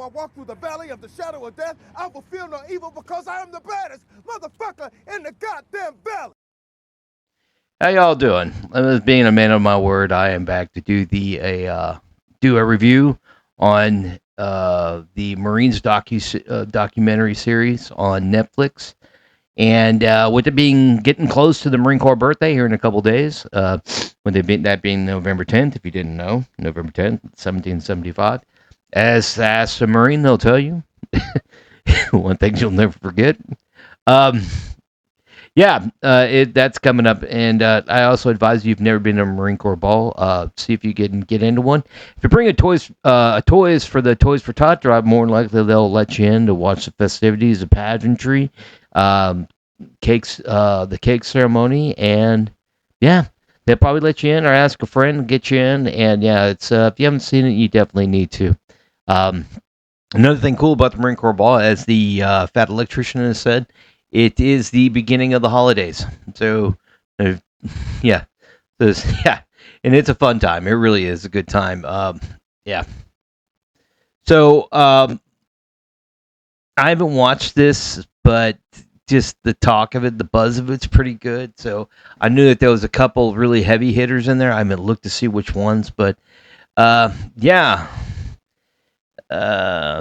I walk through the valley of the shadow of death, I will feel no evil because I am the baddest motherfucker in the goddamn valley. How y'all doing? As being a man of my word, I am back to do a review on the Marines documentary series on Netflix. And with it being getting close to the Marine Corps birthday here in a couple days, that being November 10th, if you didn't know, November 10th, 1775. As a Marine, they'll tell you one thing you'll never forget. Um, yeah, that's coming up, and I also advise you, if you've never been to a Marine Corps ball, see if you can get into one. If you bring a toys for the Toys for Tot drive, more than likely they'll let you in to watch the festivities, the pageantry, um, the cake ceremony, and yeah, they'll probably let you in or ask a friend to get you in. And yeah, it's if you haven't seen it, you definitely need to. Um, Another thing cool about the Marine Corps Ball, as the fat electrician has said, it is the beginning of the holidays. So, uh, yeah, yeah, and it's a fun time. It really is a good time. Yeah. So, I haven't watched this, but just the talk of it, the buzz of it's pretty good. So, I knew that there was a couple really heavy hitters in there. I haven't looked to see which ones, but yeah.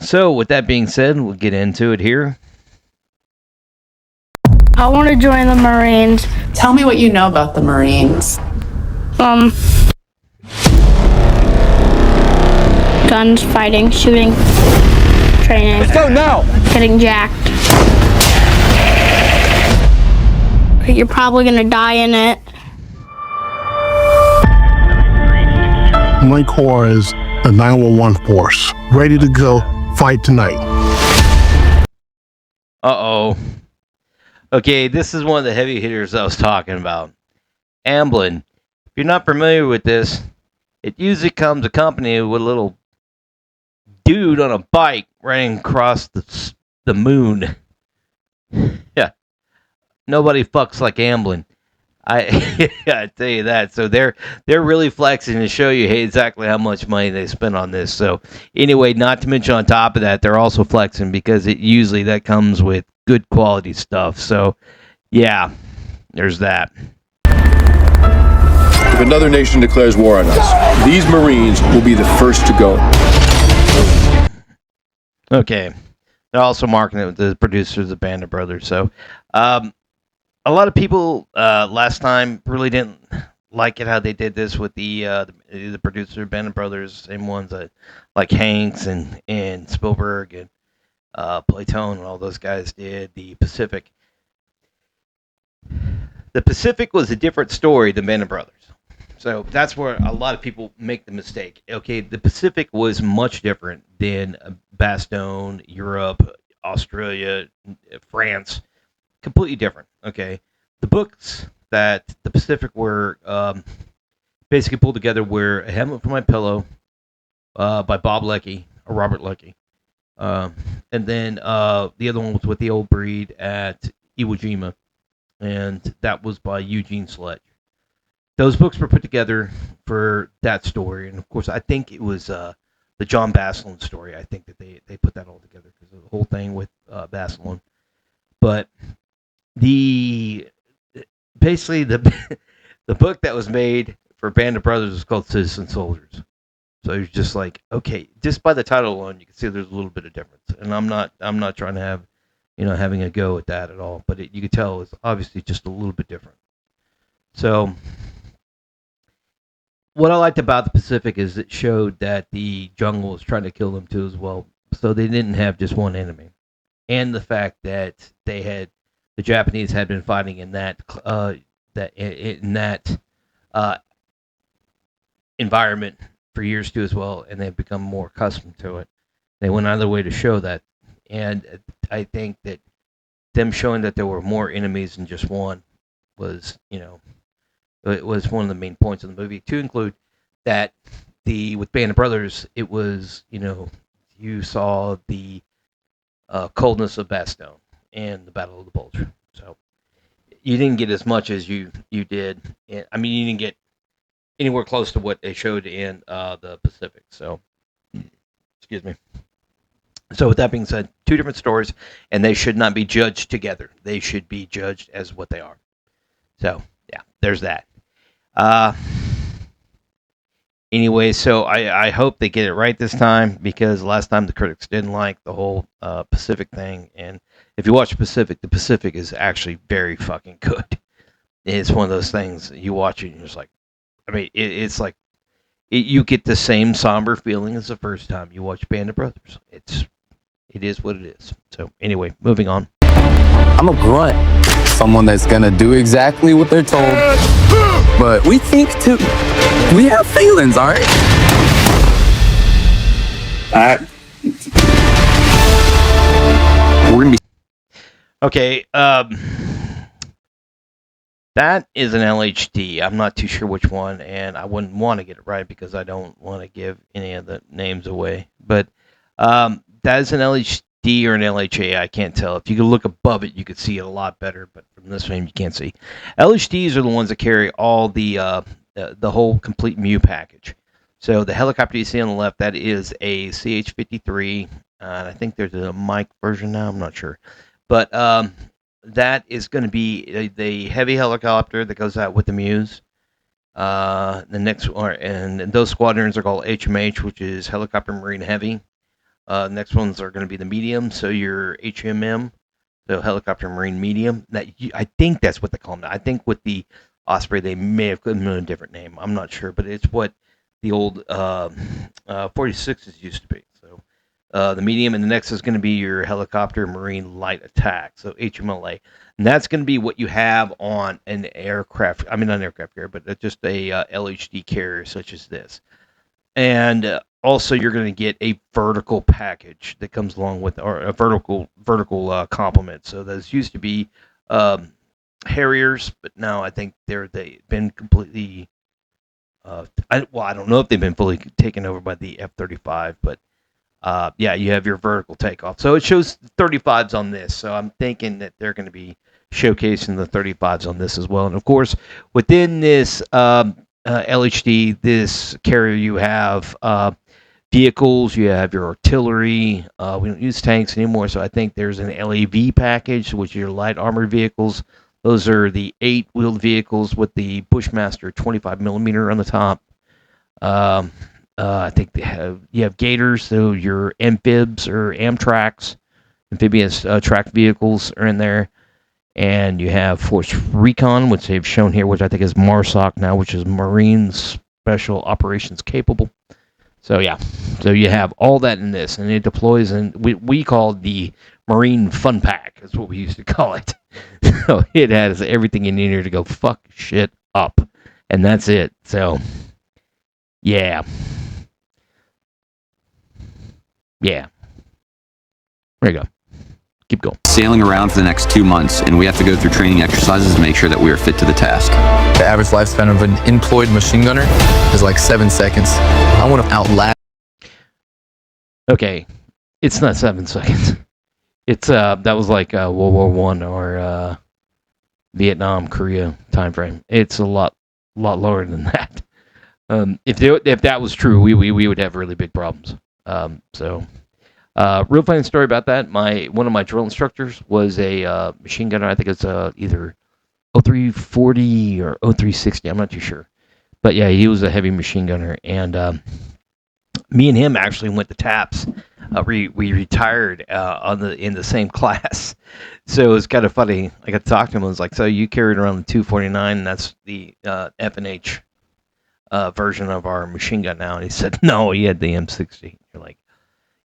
So with that being said, we'll get into it here. I want to join the Marines. Tell me what you know about the Marines. Guns, fighting, shooting, training. Let's go now! Getting jacked. You're probably gonna die in it. Marine Corps is the 911 force, ready to go fight tonight. Uh-oh. Okay, this is one of the heavy hitters I was talking about. Amblin. If you're not familiar with this, it usually comes accompanied with a little dude on a bike running across the moon. Yeah. Nobody fucks like Amblin. I tell you that. So they're really flexing to show you, hey, exactly how much money they spent on this. So anyway, not to mention on top of that, they're also flexing because it usually that comes with good quality stuff. So yeah, there's that. If another nation declares war on us, these Marines will be the first to go. Okay. They're also marketing it with the producers of Band of Brothers. So a lot of people last time really didn't like it how they did this with the producer Band of Brothers, same ones that like Hanks and Spielberg and Platone and all those guys did. The Pacific was a different story than Band of Brothers. So that's where a lot of people make the mistake. Okay, the Pacific was much different than Bastogne, Europe, Australia, France. Completely different. Okay, the books that the Pacific were basically pulled together were A Hamlet for My Pillow by Bob Leckie or Robert Leckie, and then the other one was With the Old Breed at Iwo Jima, and that was by Eugene Sledge. Those books were put together for that story, and of course, I think it was the John Basselon story. I think that they put that all together because of the whole thing with Basselon, but the basically the the book that was made for Band of Brothers is called Citizen Soldiers. So it's just like, okay, just by the title alone, you can see there's a little bit of difference. And I'm not trying to have, having a go at that at all. But you can tell it's obviously just a little bit different. So what I liked about the Pacific is it showed that the jungle was trying to kill them too as well. So they didn't have just one enemy, and the fact that the Japanese had been fighting in that environment for years too as well, and they've become more accustomed to it. They went out of their way to show that, and I think that them showing that there were more enemies than just one was, it was one of the main points of the movie. To include that with Band of Brothers, it was, you saw the coldness of Bastogne and the Battle of the Bulge. So you didn't get as much as you did. I mean, you didn't get anywhere close to what they showed in the Pacific. So, excuse me. So with that being said, two different stories, and they should not be judged together. They should be judged as what they are. So yeah, there's that. Anyway, so I hope they get it right this time, because last time the critics didn't like the whole Pacific thing. And if you watch Pacific, the Pacific is actually very fucking good. It's one of those things you watch it and you're just like, I mean, it's like you get the same somber feeling as the first time you watch Band of Brothers. It is what it is. So anyway, moving on. I'm a grunt. Someone that's gonna do exactly what they're told. But we think too. We have feelings, all right? We're gonna be. Okay, that is an LHD. I'm not too sure which one, and I wouldn't want to get it right because I don't want to give any of the names away. But that is an LHD or an LHA. I can't tell. If you could look above it, you could see it a lot better. But from this frame, you can't see. LHDs are the ones that carry all the whole complete MU package. So the helicopter you see on the left, that is a CH-53. And I think there's a mic version now. I'm not sure. But that is going to be the heavy helicopter that goes out with the MUs. The next one, and those squadrons are called HMH, which is Helicopter Marine Heavy. Next ones are going to be the medium, so your HMM, so Helicopter Marine Medium. I think that's what they call them. I think with the Osprey, they may have given them a different name. I'm not sure, but it's what the old 46s used to be. So the medium, and the next is going to be your Helicopter Marine Light Attack, so HMLA. And that's going to be what you have on an aircraft, I mean not an aircraft carrier, but just a LHD carrier such as this. And also you're going to get a vertical package that comes along with, or a vertical complement. So those used to be Harriers, but now I think they've been completely, I don't know if they've been fully taken over by the F-35, but yeah, you have your vertical takeoff. So it shows 35s on this. So I'm thinking that they're going to be showcasing the 35s on this as well. And of course, within this LHD, this carrier, you have vehicles, you have your artillery. We don't use tanks anymore, so I think there's an LAV package, which are your light armored vehicles. Those are the 8-wheeled vehicles with the Bushmaster 25mm on the top. I think you have Gators, so your amphibs or Amtraks, amphibious tracked vehicles are in there. And you have Force Recon, which they've shown here, which I think is MARSOC now, which is Marine Special Operations Capable. So yeah, so you have all that in this, and it deploys, and we call it the Marine Fun Pack. That's what we used to call it. So it has everything in here to go fuck shit up, and that's it. So yeah. There you go. Keep going. Sailing around for the next 2 months, and we have to go through training exercises to make sure that we are fit to the task. The average lifespan of an employed machine gunner is like 7 seconds. I want to outlast. Okay, it's not 7 seconds. It's that was like World War I or Vietnam, Korea time frame. It's a lot lower than that. If that was true, we would have really big problems. Real funny story about that. One of my drill instructors was a machine gunner. I think it's either 0340 or 0360. I'm not too sure, but yeah, he was a heavy machine gunner. And me and him actually went to TAPS. We retired in the same class, so it was kind of funny. I got to talk to him. I was like, "So you carried around the 249? That's the F&H version of our machine gun now." And he said, "No, he had the M60." You're like,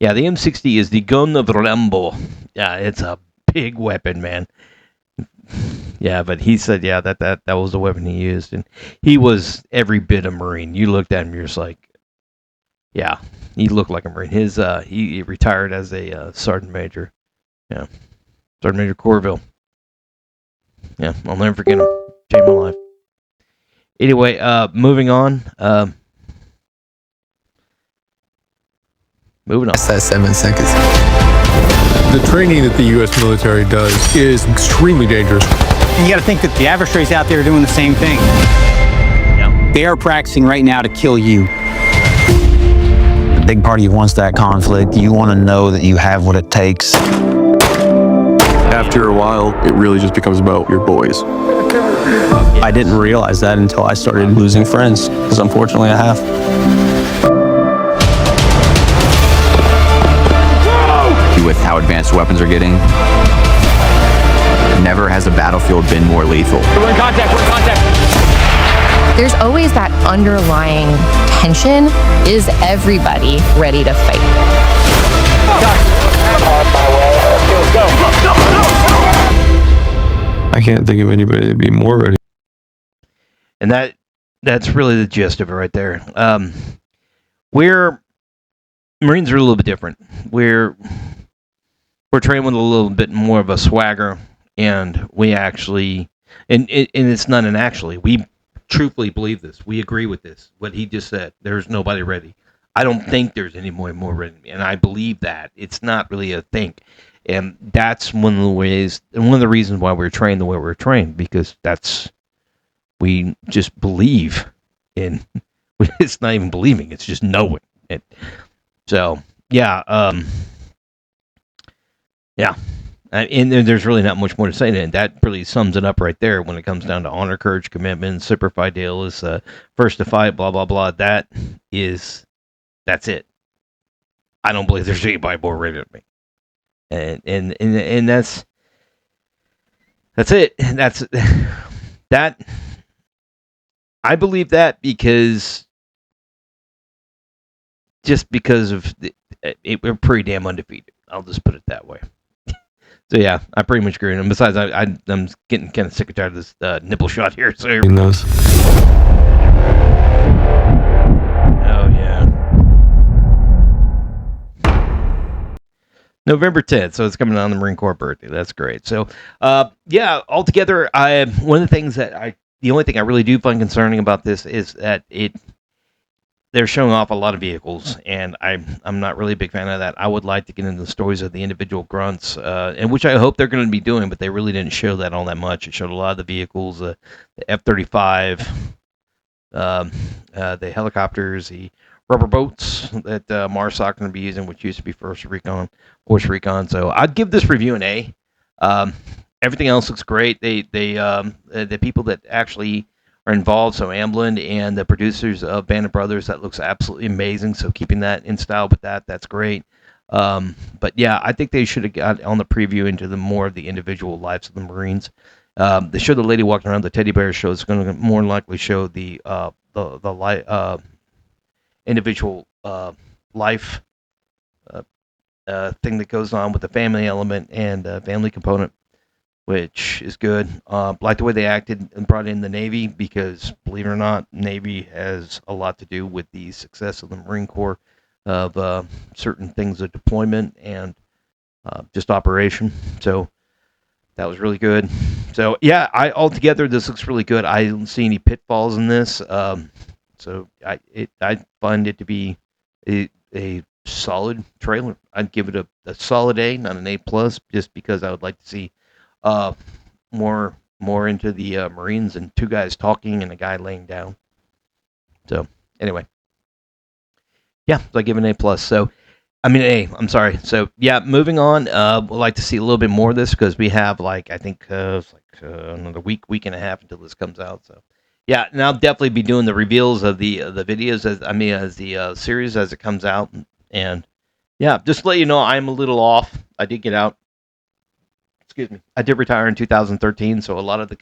"Yeah, the M60 is the gun of Rambo. Yeah, it's a big weapon, man." Yeah, but he said, yeah, that was the weapon he used, and he was every bit a Marine. You looked at him, you're just like, yeah, he looked like a Marine. He retired as a sergeant major. Yeah, Sergeant Major Corville. Yeah, I'll never forget him. Changed my life. Anyway, moving on. Moving on. That's 7 seconds. The training that the U.S. military does is extremely dangerous. You got to think that the adversaries out there are doing the same thing. Yeah. They are practicing right now to kill you. They big part of you wants that conflict. You want to know that you have what it takes. After a while, it really just becomes about your boys. I didn't realize that until I started losing friends, because unfortunately I have. With how advanced weapons are getting, never has a battlefield been more lethal. We're in contact. There's always that underlying tension. Is everybody ready to fight? I can't think of anybody to be more ready. And that's really the gist of it right there. Marines are a little bit different. We're trained with a little bit more of a swagger, and we actually, and it's not an actually, we truthfully believe this. We agree with this. What he just said. There's nobody ready. I don't think there's any more ready, and I believe that. It's not really a think. And that's one of the ways, and one of the reasons why we're trained the way we're trained, because we just believe in, it's not even believing, it's just knowing it. So, yeah, and there's really not much more to say to it. That really sums it up right there when it comes down to honor, courage, commitment, Semper Fidelis, first to fight, blah, blah, blah. That's it. I don't believe there's anybody more ready than me. And that's it. That's that. I believe that because of we're pretty damn undefeated. I'll just put it that way. So yeah, I pretty much agree with him. Besides, I'm getting kind of sick and tired of this nipple shot here. So oh yeah. November 10th, so it's coming on the Marine Corps birthday. That's great. So, yeah, altogether, the only thing I really do find concerning about this is that they're showing off a lot of vehicles, and I'm not really a big fan of that. I would like to get into the stories of the individual grunts, and which I hope they're going to be doing, but they really didn't show that all that much. It showed a lot of the vehicles, the F-35, the helicopters, the rubber boats that MARSOC going to be using, which used to be Force Recon. So I'd give this review an A. Everything else looks great. The people that actually are involved, so Amblin and the producers of Band of Brothers, that looks absolutely amazing. So keeping that in style with that's great. But yeah, I think they should have got on the preview into the more of the individual lives of the Marines. They show the lady walking around the teddy bear show. It's going to more likely show the individual life thing that goes on with the family element and family component, which is good. Like the way they acted and brought in the Navy, because believe it or not, Navy has a lot to do with the success of the Marine Corps, of certain things of deployment and just operation. So that was really good. So yeah, altogether this looks really good. I don't see any pitfalls in this. So I find it to be a solid trailer. I'd give it a solid A, not an A+, just because I would like to see more into the Marines and two guys talking and a guy laying down. So anyway, yeah, so I give it an A+. So I mean A. I'm sorry. So yeah, moving on. We'd like to see a little bit more of this because we have another week and a half until this comes out. So. Yeah, and I'll definitely be doing the reveals of the videos as the series as it comes out, and yeah, just to let you know, I'm a little off. I did get out. Excuse me. I did retire in 2013, so a lot of the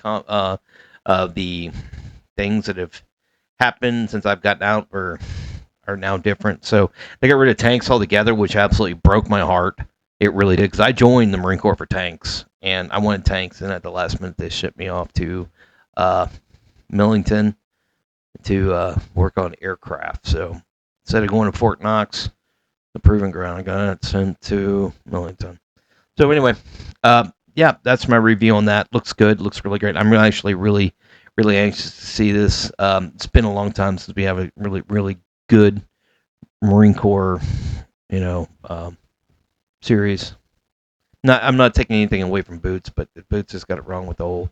things that have happened since I've gotten out are now different. So they got rid of tanks altogether, which absolutely broke my heart. It really did, because I joined the Marine Corps for tanks, and I wanted tanks, and at the last minute they shipped me off to Millington to work on aircraft. So instead of going to Fort Knox, the proving ground, I got sent to Millington. So anyway, yeah, that's my review on that. Looks good. Looks really great. I'm actually really anxious to see this. It's been a long time since we have a really good Marine Corps, series. I'm not taking anything away from Boots, but Boots has got it wrong with the whole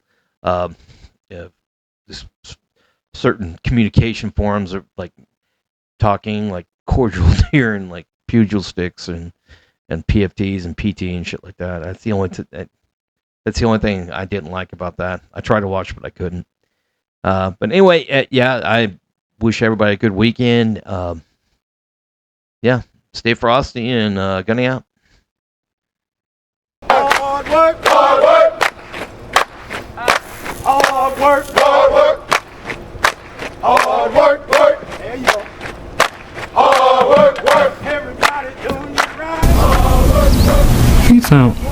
certain communication forms are like talking, like cordial during like pugil sticks and PFTs and PT and shit like that. That's the only thing I didn't like about that. I tried to watch, but I couldn't. But anyway, yeah, I wish everybody a good weekend. Yeah, stay frosty and Gunny out. Hard work, hard work. Hard work, hard work. Hard work, work. There you go. Hard work, work. Everybody doing it right. Hard work, work. Peace out.